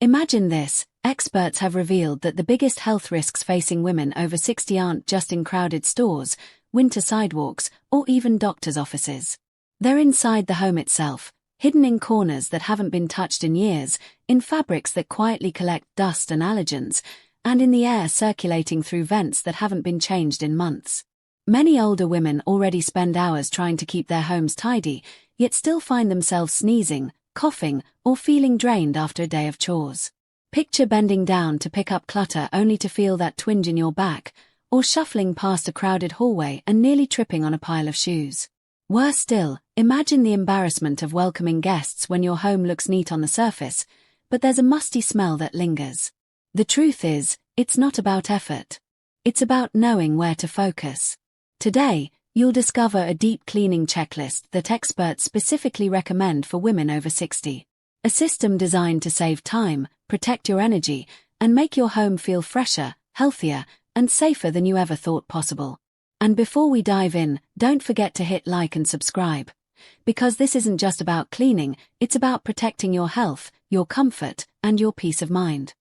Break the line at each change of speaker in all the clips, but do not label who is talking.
Imagine this, experts have revealed that the biggest health risks facing women over 60 aren't just in crowded stores, winter sidewalks, or even doctors' offices. They're inside the home itself, hidden in corners that haven't been touched in years, in fabrics that quietly collect dust and allergens, and in the air circulating through vents that haven't been changed in months. Many older women already spend hours trying to keep their homes tidy, yet still find themselves sneezing, coughing, or feeling drained after a day of chores. Picture bending down to pick up clutter only to feel that twinge in your back, or shuffling past a crowded hallway and nearly tripping on a pile of shoes. Worse still, imagine the embarrassment of welcoming guests when your home looks neat on the surface, but there's a musty smell that lingers. The truth is, it's not about effort. It's about knowing where to focus. Today, you'll discover a deep cleaning checklist that experts specifically recommend for women over 60. A system designed to save time, protect your energy, and make your home feel fresher, healthier, and safer than you ever thought possible. And before we dive in, don't forget to hit like and subscribe. Because this isn't just about cleaning, it's about protecting your health, your comfort, and your peace of mind.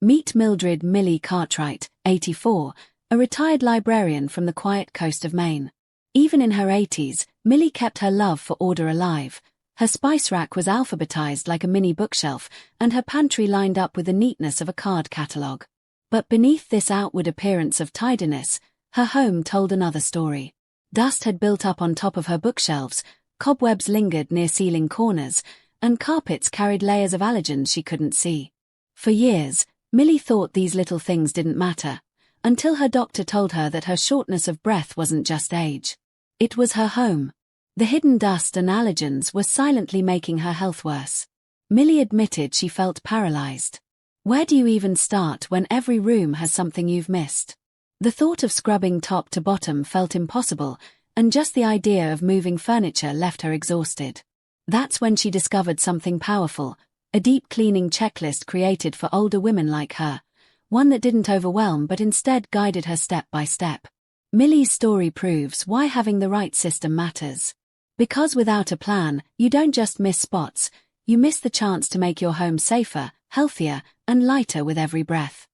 Meet Mildred Millie Cartwright, 84, a retired librarian from the quiet coast of Maine. Even in her 80s, Millie kept her love for order alive. Her spice rack was alphabetized like a mini bookshelf, and her pantry lined up with the neatness of a card catalogue. But beneath this outward appearance of tidiness, her home told another story. Dust had built up on top of her bookshelves, cobwebs lingered near ceiling corners, and carpets carried layers of allergens she couldn't see. For years, Millie thought these little things didn't matter, until her doctor told her that her shortness of breath wasn't just age. It was her home. The hidden dust and allergens were silently making her health worse. Millie admitted she felt paralyzed. Where do you even start when every room has something you've missed? The thought of scrubbing top to bottom felt impossible, and just the idea of moving furniture left her exhausted. That's when she discovered something powerful, a deep cleaning checklist created for older women like her, one that didn't overwhelm but instead guided her step by step. Millie's story proves why having the right system matters. Because without a plan, you don't just miss spots, you miss the chance to make your home safer, healthier, and lighter with every breath.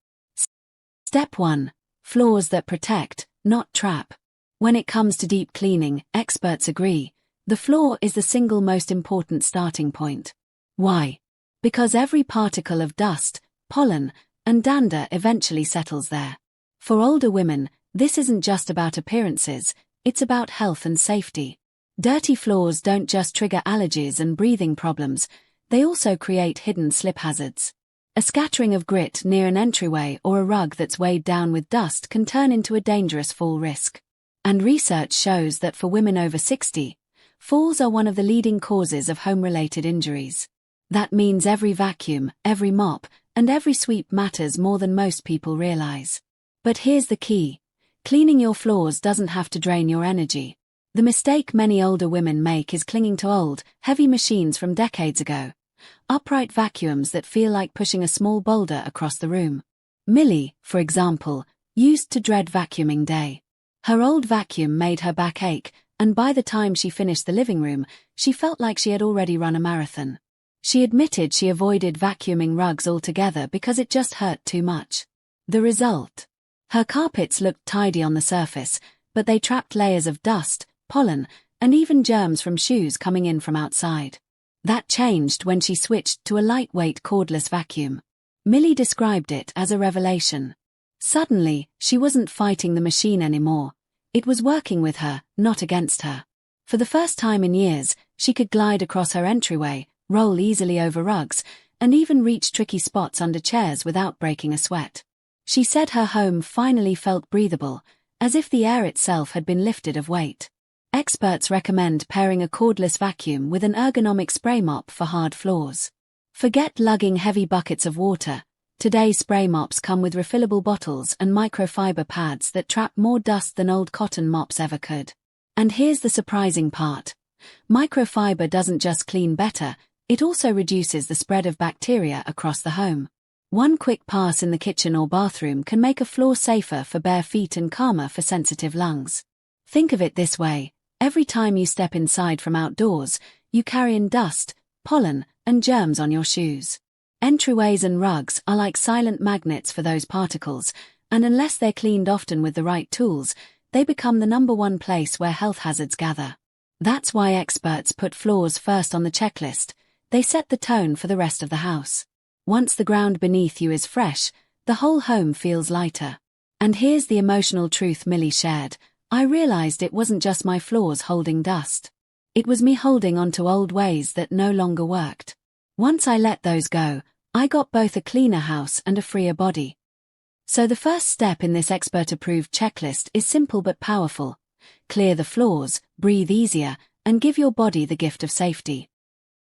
Step 1. Floors that protect, not trap. When it comes to deep cleaning, experts agree, the floor is the single most important starting point. Why? Because every particle of dust, pollen, and dander eventually settles there. For older women, this isn't just about appearances, it's about health and safety. Dirty floors don't just trigger allergies and breathing problems, they also create hidden slip hazards. A scattering of grit near an entryway or a rug that's weighed down with dust can turn into a dangerous fall risk. And research shows that for women over 60, falls are one of the leading causes of home-related injuries. That means every vacuum, every mop, and every sweep matters more than most people realize. But here's the key. Cleaning your floors doesn't have to drain your energy. The mistake many older women make is clinging to old, heavy machines from decades ago. Upright vacuums that feel like pushing a small boulder across the room. Millie, for example, used to dread vacuuming day. Her old vacuum made her back ache, and by the time she finished the living room, she felt like she had already run a marathon. She admitted she avoided vacuuming rugs altogether because it just hurt too much. The result? Her carpets looked tidy on the surface, but they trapped layers of dust, pollen, and even germs from shoes coming in from outside. That changed when she switched to a lightweight cordless vacuum. Millie described it as a revelation. Suddenly, she wasn't fighting the machine anymore. It was working with her, not against her. For the first time in years, she could glide across her entryway, roll easily over rugs, and even reach tricky spots under chairs without breaking a sweat. She said her home finally felt breathable, as if the air itself had been lifted of weight. Experts recommend pairing a cordless vacuum with an ergonomic spray mop for hard floors. Forget lugging heavy buckets of water. Today spray mops come with refillable bottles and microfiber pads that trap more dust than old cotton mops ever could. And here's the surprising part. Microfiber doesn't just clean better, it also reduces the spread of bacteria across the home. One quick pass in the kitchen or bathroom can make a floor safer for bare feet and calmer for sensitive lungs. Think of it this way. Every time you step inside from outdoors, you carry in dust, pollen, and germs on your shoes. Entryways and rugs are like silent magnets for those particles, and unless they're cleaned often with the right tools, they become the #1 place where health hazards gather. That's why experts put floors first on the checklist. They set the tone for the rest of the house. Once the ground beneath you is fresh, the whole home feels lighter. And here's the emotional truth Millie shared. I realized it wasn't just my floors holding dust. It was me holding onto old ways that no longer worked. Once I let those go, I got both a cleaner house and a freer body. So the first step in this expert-approved checklist is simple but powerful. Clear the floors, breathe easier, and give your body the gift of safety.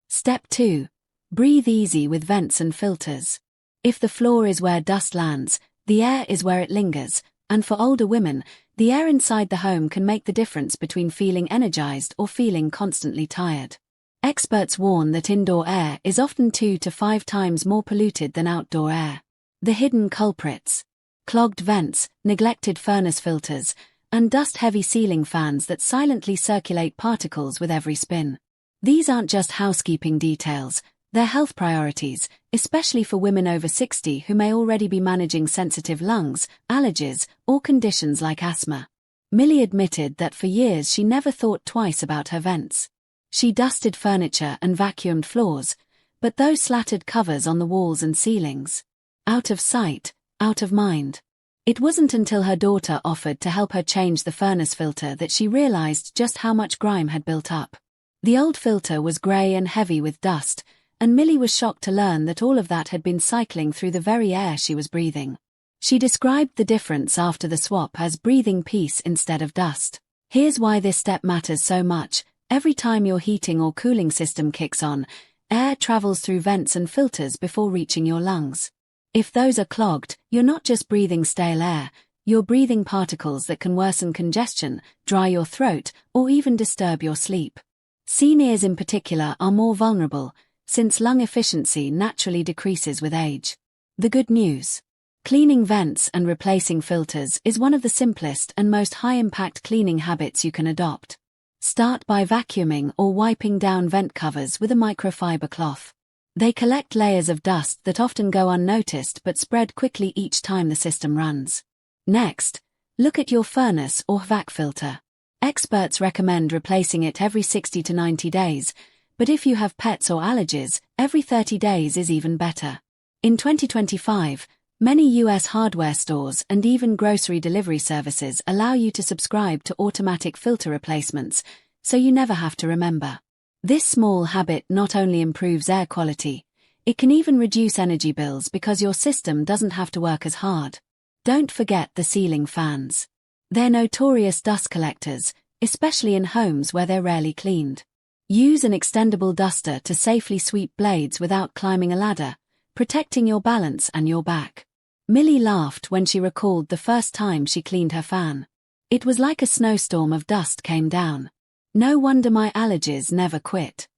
Step 2. Breathe easy with vents and filters. If the floor is where dust lands, the air is where it lingers, and for older women, the air inside the home can make the difference between feeling energized or feeling constantly tired. Experts warn that indoor air is often 2 to 5 times more polluted than outdoor air. The hidden culprits: clogged vents, neglected furnace filters, and dust-heavy ceiling fans that silently circulate particles with every spin. These aren't just housekeeping details, they're health priorities, especially for women over 60 who may already be managing sensitive lungs, allergies, or conditions like asthma. Millie admitted that for years she never thought twice about her vents. She dusted furniture and vacuumed floors, but those slattered covers on the walls and ceilings. Out of sight, out of mind. It wasn't until her daughter offered to help her change the furnace filter that she realized just how much grime had built up. The old filter was grey and heavy with dust, and Millie was shocked to learn that all of that had been cycling through the very air she was breathing. She described the difference after the swap as breathing peace instead of dust. Here's why this step matters so much. Every time your heating or cooling system kicks on, air travels through vents and filters before reaching your lungs. If those are clogged, you're not just breathing stale air, you're breathing particles that can worsen congestion, dry your throat, or even disturb your sleep. Seniors in particular are more vulnerable, since lung efficiency naturally decreases with age. The good news: cleaning vents and replacing filters is one of the simplest and most high-impact cleaning habits you can adopt. Start by vacuuming or wiping down vent covers with a microfiber cloth. They collect layers of dust that often go unnoticed but spread quickly each time the system runs. Next, look at your furnace or HVAC filter. Experts recommend replacing it every 60 to 90 days, but if you have pets or allergies, every 30 days is even better. In 2025, many US hardware stores and even grocery delivery services allow you to subscribe to automatic filter replacements, so you never have to remember. This small habit not only improves air quality, it can even reduce energy bills because your system doesn't have to work as hard. Don't forget the ceiling fans. They're notorious dust collectors, especially in homes where they're rarely cleaned. Use an extendable duster to safely sweep blades without climbing a ladder, protecting your balance and your back. Millie laughed when she recalled the first time she cleaned her fan. It was like a snowstorm of dust came down. No wonder my allergies never quit.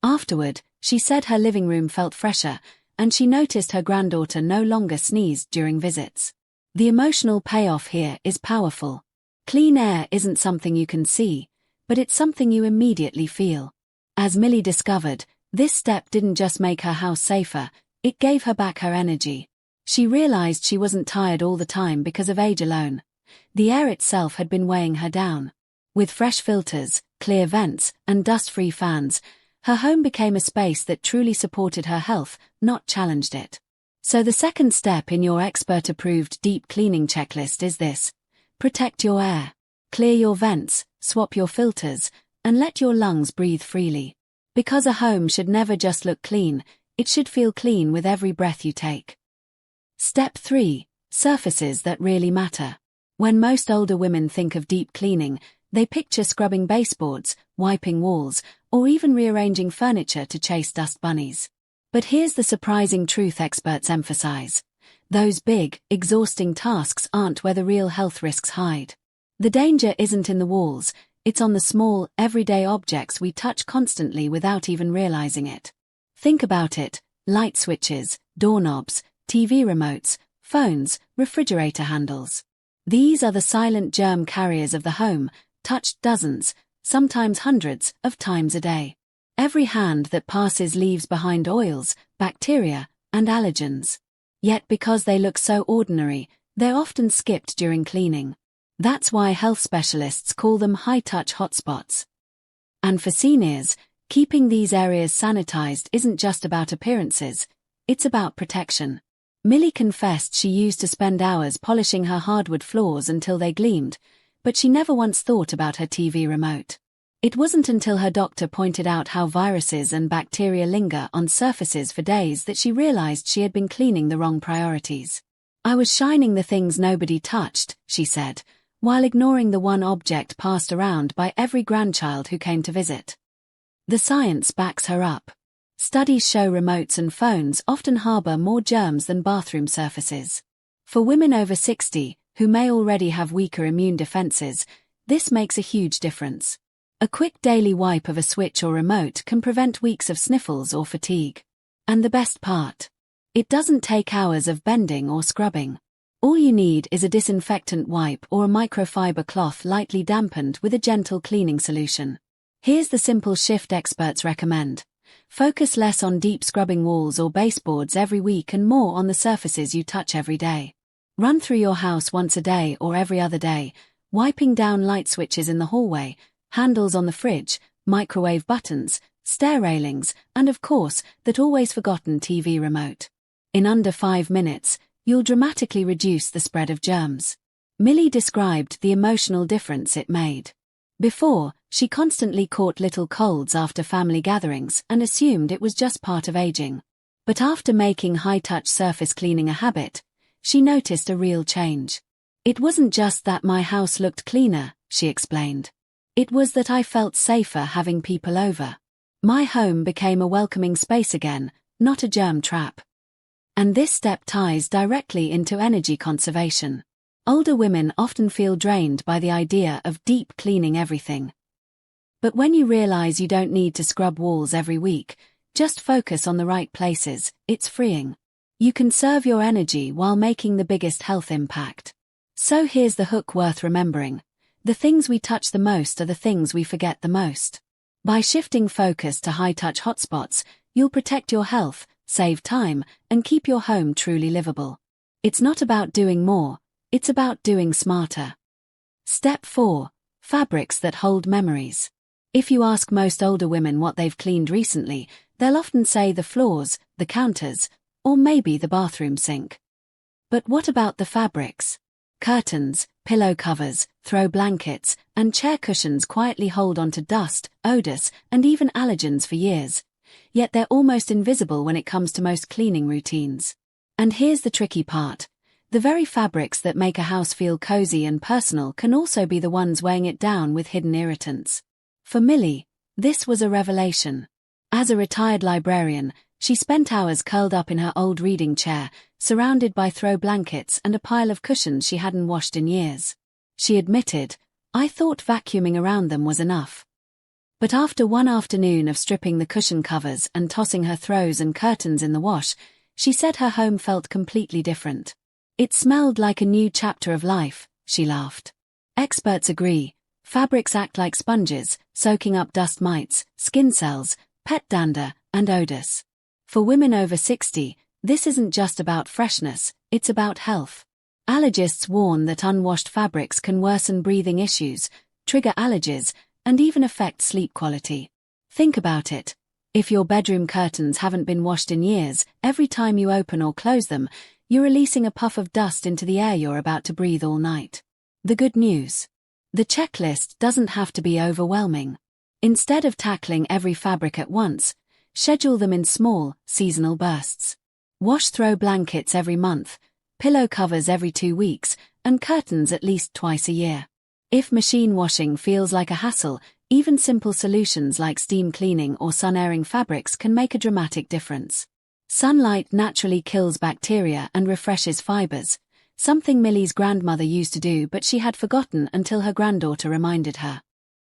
Afterward, she said her living room felt fresher, and she noticed her granddaughter no longer sneezed during visits. The emotional payoff here is powerful. Clean air isn't something you can see, but it's something you immediately feel. As Millie discovered, this step didn't just make her house safer, it gave her back her energy. She realized she wasn't tired all the time because of age alone. The air itself had been weighing her down. With fresh filters, clear vents, and dust-free fans, her home became a space that truly supported her health, not challenged it. So the second step in your expert-approved deep cleaning checklist is this: protect your air. Clear your vents, swap your filters, and let your lungs breathe freely. Because a home should never just look clean, it should feel clean with every breath you take. Step 3. Surfaces that really matter. When most older women think of deep cleaning, they picture scrubbing baseboards, wiping walls, or even rearranging furniture to chase dust bunnies. But here's the surprising truth experts emphasize. Those big, exhausting tasks aren't where the real health risks hide. The danger isn't in the walls, it's on the small, everyday objects we touch constantly without even realizing it. Think about it: light switches, doorknobs, TV remotes, phones, refrigerator handles. These are the silent germ carriers of the home, touched dozens, sometimes hundreds, of times a day. Every hand that passes leaves behind oils, bacteria, and allergens. Yet because they look so ordinary, they're often skipped during cleaning. That's why health specialists call them high-touch hotspots. And for seniors, keeping these areas sanitized isn't just about appearances, it's about protection. Millie confessed she used to spend hours polishing her hardwood floors until they gleamed, but she never once thought about her TV remote. It wasn't until her doctor pointed out how viruses and bacteria linger on surfaces for days that she realized she had been cleaning the wrong priorities. I was shining the things nobody touched, she said, while ignoring the one object passed around by every grandchild who came to visit. The science backs her up. Studies show remotes and phones often harbor more germs than bathroom surfaces. For women over 60, who may already have weaker immune defenses, this makes a huge difference. A quick daily wipe of a switch or remote can prevent weeks of sniffles or fatigue. And the best part? It doesn't take hours of bending or scrubbing. All you need is a disinfectant wipe or a microfiber cloth lightly dampened with a gentle cleaning solution. Here's the simple shift experts recommend. Focus less on deep scrubbing walls or baseboards every week and more on the surfaces you touch every day. Run through your house once a day or every other day, wiping down light switches in the hallway, handles on the fridge, microwave buttons, stair railings, and of course, that always forgotten TV remote. In under 5 minutes, you'll dramatically reduce the spread of germs. Millie described the emotional difference it made. Before, she constantly caught little colds after family gatherings and assumed it was just part of aging. But after making high-touch surface cleaning a habit, she noticed a real change. It wasn't just that my house looked cleaner, she explained. It was that I felt safer having people over. My home became a welcoming space again, not a germ trap. And this step ties directly into energy conservation. Older women often feel drained by the idea of deep cleaning everything. But when you realize you don't need to scrub walls every week, just focus on the right places, it's freeing. You conserve your energy while making the biggest health impact. So here's the hook worth remembering. The things we touch the most are the things we forget the most. By shifting focus to high-touch hotspots, you'll protect your health, save time, and keep your home truly livable. It's not about doing more, it's about doing smarter. Step 4. Fabrics that hold memories. If you ask most older women what they've cleaned recently, they'll often say the floors, the counters, or maybe the bathroom sink. But what about the fabrics? Curtains, pillow covers, throw blankets, and chair cushions quietly hold onto dust, odors, and even allergens for years. Yet they're almost invisible when it comes to most cleaning routines. And here's the tricky part. The very fabrics that make a house feel cozy and personal can also be the ones weighing it down with hidden irritants. For Millie, this was a revelation. As a retired librarian, she spent hours curled up in her old reading chair, surrounded by throw blankets and a pile of cushions she hadn't washed in years. She admitted, "I thought vacuuming around them was enough." But after one afternoon of stripping the cushion covers and tossing her throws and curtains in the wash, she said her home felt completely different. It smelled like a new chapter of life, she laughed. Experts agree. Fabrics act like sponges, soaking up dust mites, skin cells, pet dander, and odors. For women over 60, this isn't just about freshness, it's about health. Allergists warn that unwashed fabrics can worsen breathing issues, trigger allergies, and even affect sleep quality. Think about it. If your bedroom curtains haven't been washed in years, every time you open or close them, you're releasing a puff of dust into the air you're about to breathe all night. The good news. The checklist doesn't have to be overwhelming. Instead of tackling every fabric at once, schedule them in small, seasonal bursts. Wash throw blankets every month, pillow covers every 2 weeks, and curtains at least twice a year. If machine washing feels like a hassle, even simple solutions like steam cleaning or sun airing fabrics can make a dramatic difference. Sunlight naturally kills bacteria and refreshes fibers, something Millie's grandmother used to do but she had forgotten until her granddaughter reminded her.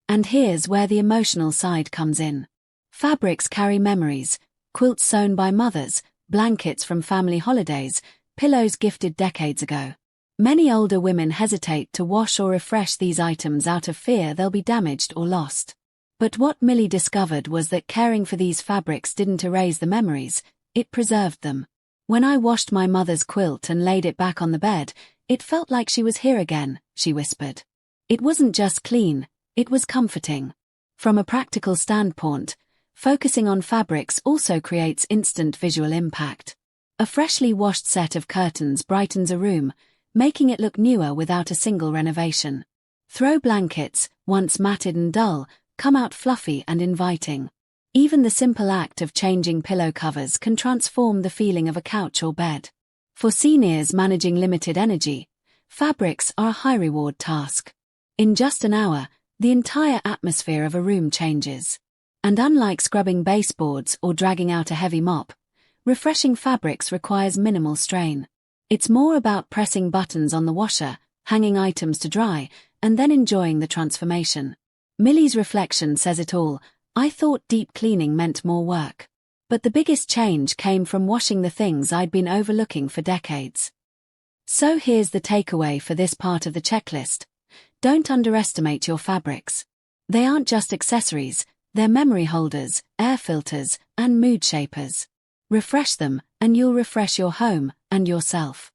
And here's where the emotional side comes in. Fabrics carry memories, quilts sewn by mothers, blankets from family holidays, pillows gifted decades ago. Many older women hesitate to wash or refresh these items out of fear they'll be damaged or lost. But what Millie discovered was that caring for these fabrics didn't erase the memories, it preserved them. When I washed my mother's quilt and laid it back on the bed, it felt like she was here again, she whispered. It wasn't just clean, it was comforting. From a practical standpoint, focusing on fabrics also creates instant visual impact. A freshly washed set of curtains brightens a room, making it look newer without a single renovation. Throw blankets, once matted and dull, come out fluffy and inviting. Even the simple act of changing pillow covers can transform the feeling of a couch or bed. For seniors managing limited energy, fabrics are a high-reward task. In just an hour, the entire atmosphere of a room changes. And unlike scrubbing baseboards or dragging out a heavy mop, refreshing fabrics requires minimal strain. It's more about pressing buttons on the washer, hanging items to dry, and then enjoying the transformation. Millie's reflection says it all. I thought deep cleaning meant more work. But the biggest change came from washing the things I'd been overlooking for decades. So here's the takeaway for this part of the checklist. Don't underestimate your fabrics. They aren't just accessories, they're memory holders, air filters, and mood shapers. Refresh them, and you'll refresh your home and yourself.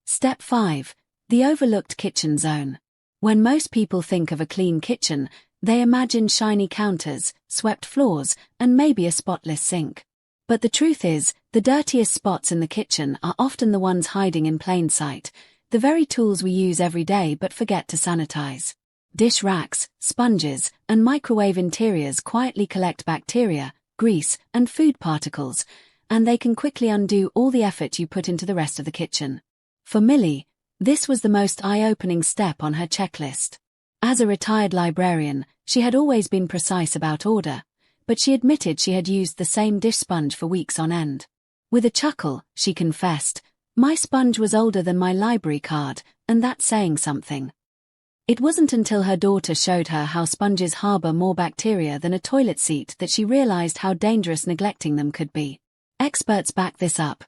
Step 5. The overlooked kitchen zone. When most people think of a clean kitchen, they imagine shiny counters, swept floors, and maybe a spotless sink. But the truth is, the dirtiest spots in the kitchen are often the ones hiding in plain sight, the very tools we use every day but forget to sanitize. Dish racks, sponges, and microwave interiors quietly collect bacteria, grease, and food particles, and they can quickly undo all the effort you put into the rest of the kitchen. For Millie, this was the most eye-opening step on her checklist. As a retired librarian, she had always been precise about order, but she admitted she had used the same dish sponge for weeks on end. With a chuckle, she confessed, "My sponge was older than my library card, and that's saying something." It wasn't until her daughter showed her how sponges harbor more bacteria than a toilet seat that she realized how dangerous neglecting them could be. Experts back this up.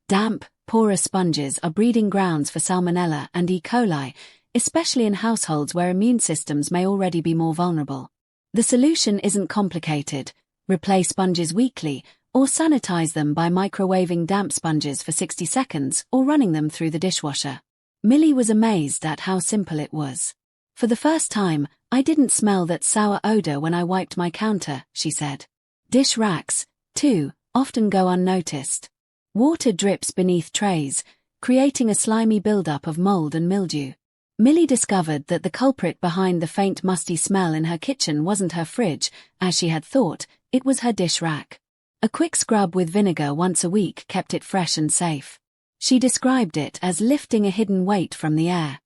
Damp, porous sponges are breeding grounds for Salmonella and E. coli, especially in households where immune systems may already be more vulnerable. The solution isn't complicated. Replace sponges weekly, or sanitize them by microwaving damp sponges for 60 seconds or running them through the dishwasher. Millie was amazed at how simple it was. For the first time, I didn't smell that sour odor when I wiped my counter, she said. Dish racks, too, often go unnoticed. Water drips beneath trays, creating a slimy buildup of mold and mildew. Millie discovered that the culprit behind the faint musty smell in her kitchen wasn't her fridge, as she had thought, it was her dish rack. A quick scrub with vinegar once a week kept it fresh and safe. She described it as lifting a hidden weight from the air.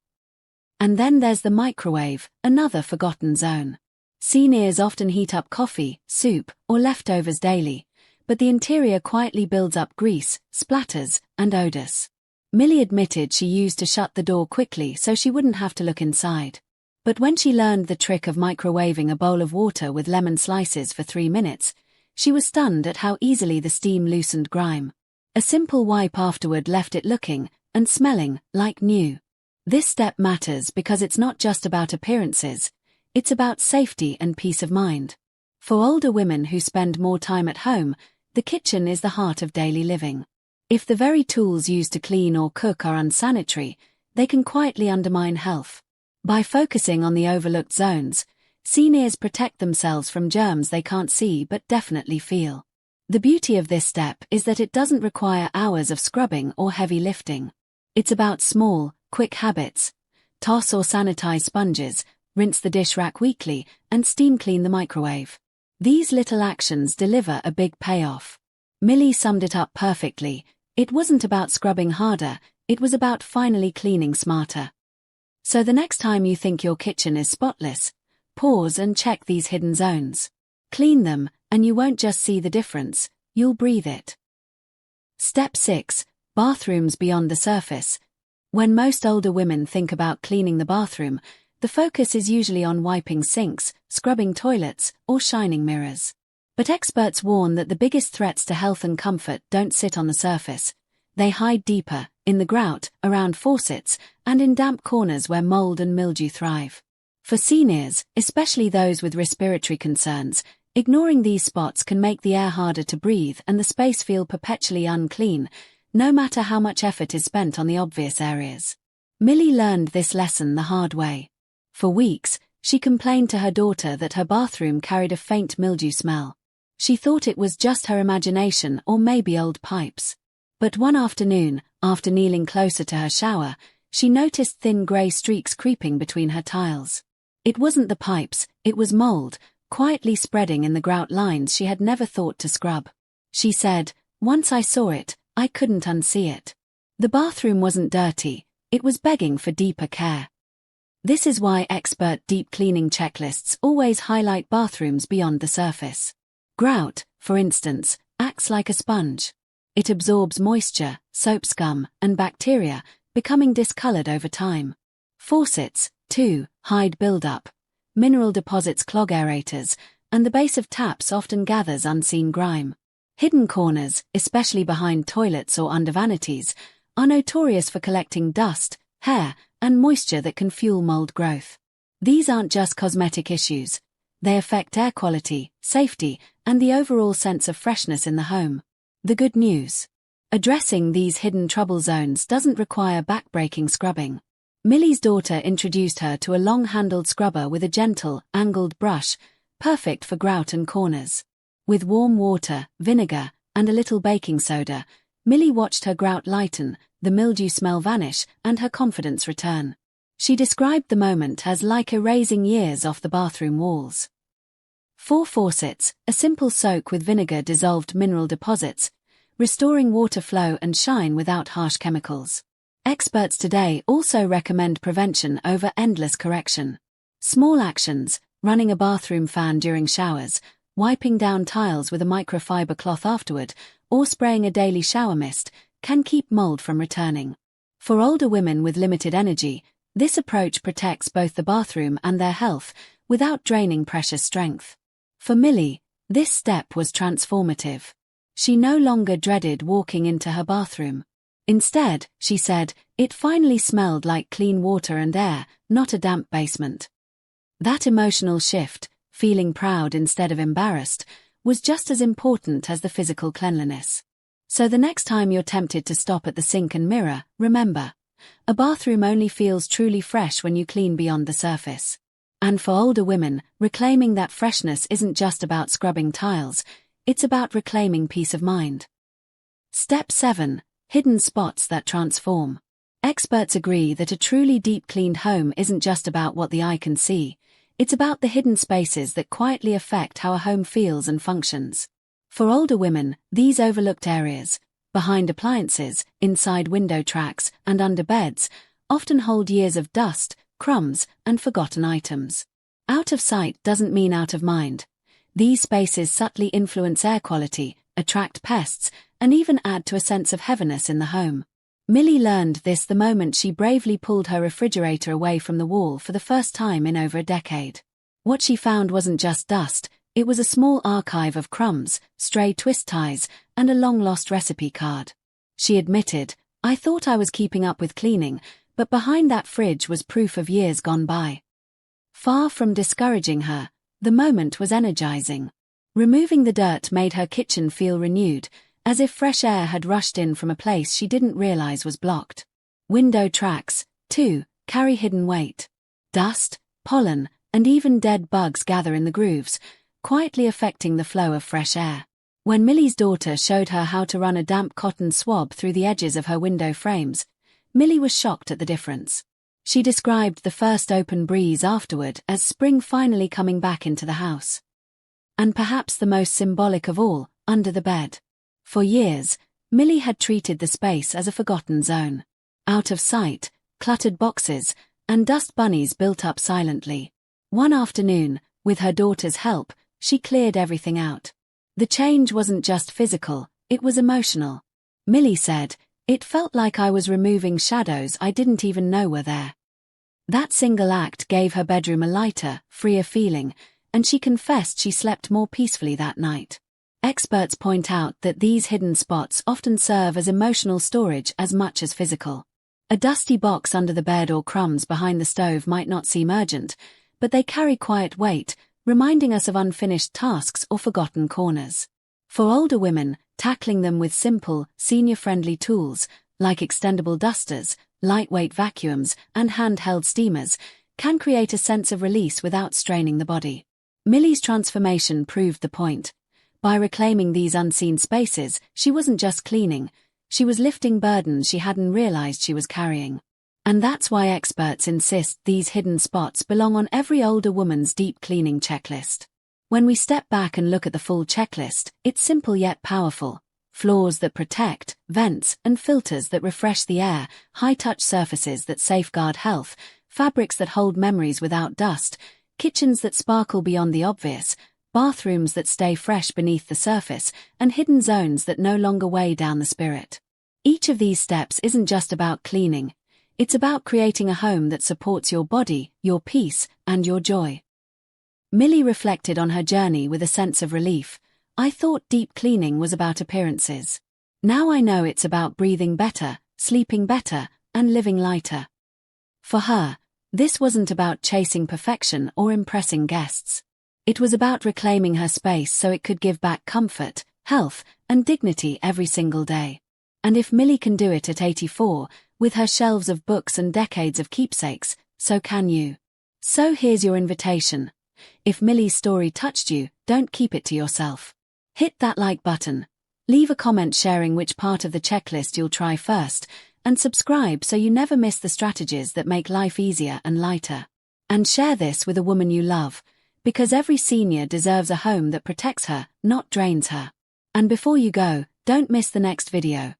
And then there's the microwave, another forgotten zone. Seniors often heat up coffee, soup, or leftovers daily, but the interior quietly builds up grease, splatters, and odors. Millie admitted she used to shut the door quickly so she wouldn't have to look inside. But when she learned the trick of microwaving a bowl of water with lemon slices for 3 minutes, she was stunned at how easily the steam loosened grime. A simple wipe afterward left it looking and smelling like new. This step matters because it's not just about appearances, it's about safety and peace of mind. For older women who spend more time at home, the kitchen is the heart of daily living. If the very tools used to clean or cook are unsanitary, they can quietly undermine health. By focusing on the overlooked zones, seniors protect themselves from germs they can't see but definitely feel. The beauty of this step is that it doesn't require hours of scrubbing or heavy lifting. It's about small, quick habits. Toss or sanitize sponges, rinse the dish rack weekly, and steam clean the microwave. These little actions deliver a big payoff. Millie summed it up perfectly. It wasn't about scrubbing harder, it was about finally cleaning smarter. So the next time you think your kitchen is spotless, pause and check these hidden zones. Clean them, and you won't just see the difference, you'll breathe it. Step 6. Bathrooms beyond the surface. When most older women think about cleaning the bathroom, the focus is usually on wiping sinks, scrubbing toilets, or shining mirrors. But experts warn that the biggest threats to health and comfort don't sit on the surface. They hide deeper, in the grout, around faucets, and in damp corners where mold and mildew thrive. For seniors, especially those with respiratory concerns, ignoring these spots can make the air harder to breathe and the space feel perpetually unclean, no matter how much effort is spent on the obvious areas. Millie learned this lesson the hard way. For weeks, she complained to her daughter that her bathroom carried a faint mildew smell. She thought it was just her imagination or maybe old pipes. But one afternoon, after kneeling closer to her shower, she noticed thin grey streaks creeping between her tiles. It wasn't the pipes, it was mold, quietly spreading in the grout lines she had never thought to scrub. She said, "Once I saw it, I couldn't unsee it." The bathroom wasn't dirty, it was begging for deeper care. This is why expert deep cleaning checklists always highlight bathrooms beyond the surface. Grout, for instance, acts like a sponge. It absorbs moisture, soap scum, and bacteria, becoming discolored over time. Faucets, too, hide buildup. Mineral deposits clog aerators, and the base of taps often gathers unseen grime. Hidden corners, especially behind toilets or under vanities, are notorious for collecting dust, hair, and moisture that can fuel mold growth. These aren't just cosmetic issues. They affect air quality, safety, and the overall sense of freshness in the home. The good news: addressing these hidden trouble zones doesn't require backbreaking scrubbing. Millie's daughter introduced her to a long-handled scrubber with a gentle, angled brush, perfect for grout and corners. With warm water, vinegar, and a little baking soda, Millie watched her grout lighten, the mildew smell vanish, and her confidence return. She described the moment as like erasing years off the bathroom walls. 4 faucets, a simple soak with vinegar dissolved mineral deposits, restoring water flow and shine without harsh chemicals. Experts today also recommend prevention over endless correction. Small actions, running a bathroom fan during showers, wiping down tiles with a microfiber cloth afterward, or spraying a daily shower mist, can keep mold from returning. For older women with limited energy, this approach protects both the bathroom and their health, without draining precious strength. For Millie, this step was transformative. She no longer dreaded walking into her bathroom. Instead, she said, it finally smelled like clean water and air, not a damp basement. That emotional shift, feeling proud instead of embarrassed, was just as important as the physical cleanliness. So the next time you're tempted to stop at the sink and mirror, remember, a bathroom only feels truly fresh when you clean beyond the surface. And for older women, reclaiming that freshness isn't just about scrubbing tiles, it's about reclaiming peace of mind. Step 7. Hidden spots that transform. Experts agree that a truly deep-cleaned home isn't just about what the eye can see, it's about the hidden spaces that quietly affect how a home feels and functions. For older women, these overlooked areas, behind appliances, inside window tracks, and under beds, often hold years of dust, crumbs, and forgotten items. Out of sight doesn't mean out of mind. These spaces subtly influence air quality, attract pests, and even add to a sense of heaviness in the home. Millie learned this the moment she bravely pulled her refrigerator away from the wall for the first time in over a decade. What she found wasn't just dust, it was a small archive of crumbs, stray twist ties, and a long-lost recipe card. She admitted, "I thought I was keeping up with cleaning, but behind that fridge was proof of years gone by." Far from discouraging her, the moment was energizing. Removing the dirt made her kitchen feel renewed, as if fresh air had rushed in from a place she didn't realize was blocked. Window tracks, too, carry hidden weight. Dust, pollen, and even dead bugs gather in the grooves, quietly affecting the flow of fresh air. When Millie's daughter showed her how to run a damp cotton swab through the edges of her window frames, Millie was shocked at the difference. She described the first open breeze afterward as spring finally coming back into the house. And perhaps the most symbolic of all, under the bed. For years, Millie had treated the space as a forgotten zone. Out of sight, cluttered boxes, and dust bunnies built up silently. One afternoon, with her daughter's help, she cleared everything out. The change wasn't just physical, it was emotional. Millie said, "It felt like I was removing shadows I didn't even know were there." That single act gave her bedroom a lighter, freer feeling, and she confessed she slept more peacefully that night. Experts point out that these hidden spots often serve as emotional storage as much as physical. A dusty box under the bed or crumbs behind the stove might not seem urgent, but they carry quiet weight, reminding us of unfinished tasks or forgotten corners. For older women, tackling them with simple, senior-friendly tools, like extendable dusters, lightweight vacuums, and handheld steamers, can create a sense of release without straining the body. Millie's transformation proved the point. By reclaiming these unseen spaces, she wasn't just cleaning, she was lifting burdens she hadn't realized she was carrying. And that's why experts insist these hidden spots belong on every older woman's deep cleaning checklist. When we step back and look at the full checklist, it's simple yet powerful. Floors that protect, vents and filters that refresh the air, high-touch surfaces that safeguard health, fabrics that hold memories without dust, kitchens that sparkle beyond the obvious, bathrooms that stay fresh beneath the surface, and hidden zones that no longer weigh down the spirit. Each of these steps isn't just about cleaning. It's about creating a home that supports your body, your peace, and your joy. Millie reflected on her journey with a sense of relief. I thought deep cleaning was about appearances. Now I know it's about breathing better, sleeping better, and living lighter. For her, this wasn't about chasing perfection or impressing guests. It was about reclaiming her space so it could give back comfort, health, and dignity every single day. And if Millie can do it at 84, with her shelves of books and decades of keepsakes, so can you. So here's your invitation. If Millie's story touched you, don't keep it to yourself. Hit that like button. Leave a comment sharing which part of the checklist you'll try first, and subscribe so you never miss the strategies that make life easier and lighter. And share this with a woman you love, because every senior deserves a home that protects her, not drains her. And before you go, don't miss the next video,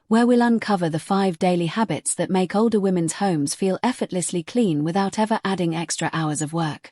where we'll uncover the 5 daily habits that make older women's homes feel effortlessly clean without ever adding extra hours of work.